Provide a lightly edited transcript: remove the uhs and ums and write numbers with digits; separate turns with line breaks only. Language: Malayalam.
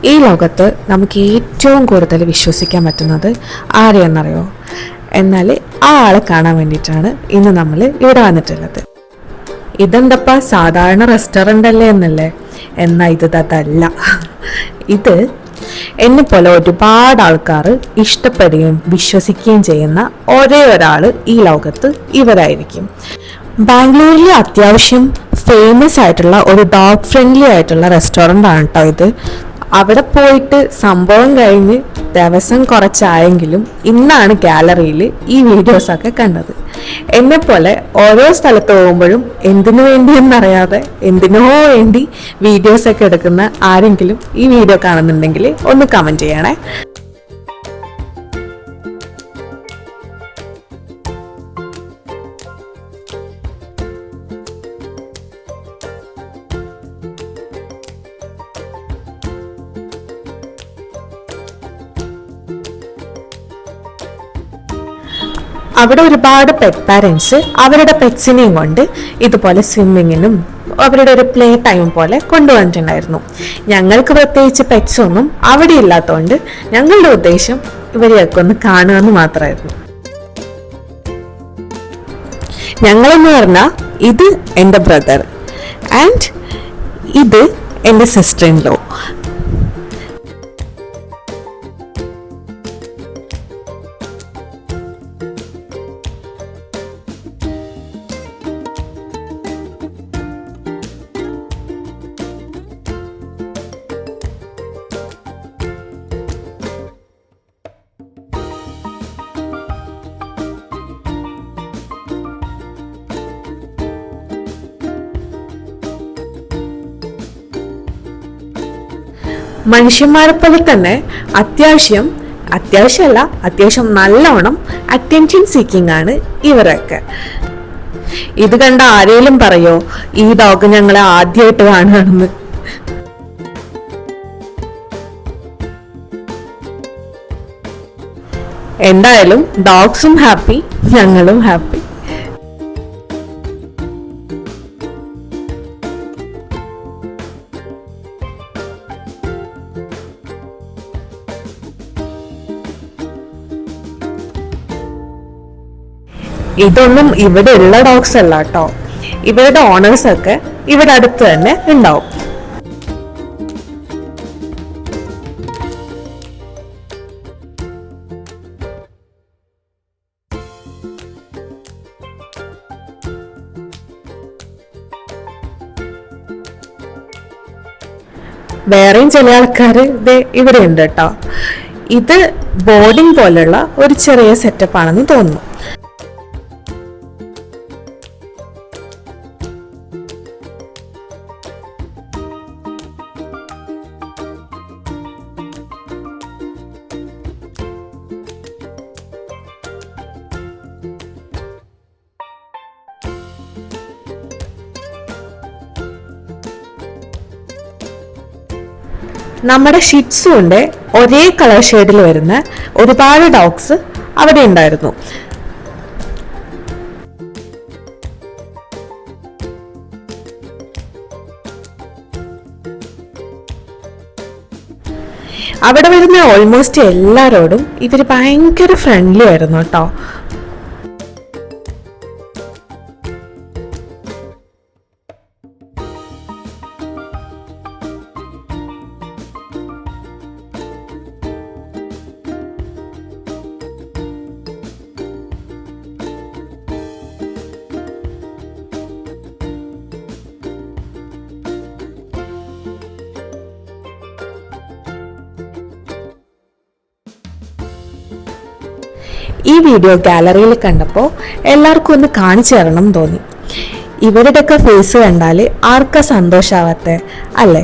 ഈ ലോകത്ത് നമുക്ക് ഏറ്റവും കൂടുതൽ വിശ്വസിക്കാൻ പറ്റുന്നത് ആരെയെന്നറിയോ? എന്നാൽ ആ ആളെ കാണാൻ വേണ്ടിയിട്ടാണ് ഇന്ന് നമ്മൾ ഇവിടെ വന്നിട്ടുള്ളത്. ഇതെന്തപ്പാ സാധാരണ റെസ്റ്റോറൻ്റ് അല്ലേ എന്നല്ലേ? എന്നാൽ അതല്ല. ഇത് എന്നെപ്പോലെ ഒരുപാട് ആൾക്കാർ ഇഷ്ടപ്പെടുകയും വിശ്വസിക്കുകയും ചെയ്യുന്ന ഒരേ ഒരാൾ ഈ ലോകത്ത് ഇവരായിരിക്കും. ബാംഗ്ലൂരിലെ അത്യാവശ്യം ഫേമസ് ആയിട്ടുള്ള ഒരു ഡോഗ് ഫ്രണ്ട്ലി ആയിട്ടുള്ള റെസ്റ്റോറൻ്റ് ആണ് കേട്ടോ ഇത്. അവിടെ പോയിട്ട് സംഭവം കഴിഞ്ഞ് ദിവസം കുറച്ചായെങ്കിലും ഇന്നാണ് ഗാലറിയിൽ ഈ വീഡിയോസൊക്കെ കണ്ടത്. എന്നെപ്പോലെ ഓരോ സ്ഥലത്ത് പോകുമ്പോഴും എന്തിനു വേണ്ടിയെന്നറിയാതെ എന്തിനോ വേണ്ടി വീഡിയോസൊക്കെ എടുക്കുന്ന ആരെങ്കിലും ഈ വീഡിയോ കാണുന്നുണ്ടെങ്കിൽ ഒന്ന് കമൻറ്റ് ചെയ്യണേ. അവിടെ ഒരുപാട് പെറ്റ് പാരൻസ് അവരുടെ പെറ്റ്സിനെയും കൊണ്ട് ഇതുപോലെ സ്വിമ്മിങ്ങിനും അവരുടെ ഒരു പ്ലേ ടൈം പോലെ കൊണ്ടുവന്നിട്ടുണ്ടായിരുന്നു. ഞങ്ങൾക്ക് പ്രത്യേകിച്ച് പെറ്റ്സ് ഒന്നും അവിടെ ഇല്ലാത്തതുകൊണ്ട് ഞങ്ങളുടെ ഉദ്ദേശം ഇവരെയൊക്കെ ഒന്ന് കാണുമെന്ന് മാത്രമായിരുന്നു. ഞങ്ങളെന്ന് പറഞ്ഞാൽ ഇത് എൻ്റെ ബ്രദർ ആൻഡ് ഇത് എൻ്റെ സിസ്റ്റർ ഇൻ ലോ. മനുഷ്യന്മാരെ പോലെ തന്നെ അത്യാവശ്യം നല്ലോണം അറ്റൻഷൻ സീക്കിംഗ് ആണ് ഇവരൊക്കെ. ഇത് കണ്ട ആരെങ്കിലും പറയോ ഈ ഡോഗ് ഞങ്ങളെ ആദ്യമായിട്ട് കാണുകയാണെന്ന്? എന്തായാലും ഡോഗ്സും ഹാപ്പി, ഞങ്ങളും ഹാപ്പി. ഇതൊന്നും ഇവിടെ ഉള്ള ഡോഗ്സ് അല്ല കേട്ടോ. ഇവരുടെ ഓണേഴ്സ് ഒക്കെ ഇവിടെ അടുത്ത് തന്നെ ഉണ്ടാവും. വേറെയും ചില ആൾക്കാർ ഇവിടെ ഉണ്ട് കേട്ടോ. ഇത് ബോർഡിംഗ് പോലുള്ള ഒരു ചെറിയ സെറ്റപ്പ് ആണെന്ന് തോന്നുന്നു. നമ്മുടെ ഷിറ്റ്സുവിന്റെ ഒരേ കളർ ഷെയ്ഡിൽ വരുന്ന ഒരുപാട് ഡോഗ്സ് അവിടെ ഉണ്ടായിരുന്നു. അവിടെ വരുന്ന ഓൾമോസ്റ്റ് എല്ലാവരോടും ഇവർ ഭയങ്കര ഫ്രണ്ട്ലി ആയിരുന്നു കേട്ടോ. ഈ വീഡിയോ ഗാലറിയിൽ കണ്ടപ്പോൾ എല്ലാവർക്കും ഒന്ന് കാണിച്ചു തരണം തോന്നി. ഇവരുടെയൊക്കെ ഫേസ് കണ്ടാൽ ആർക്കാ സന്തോഷാവാത്തെ അല്ലേ?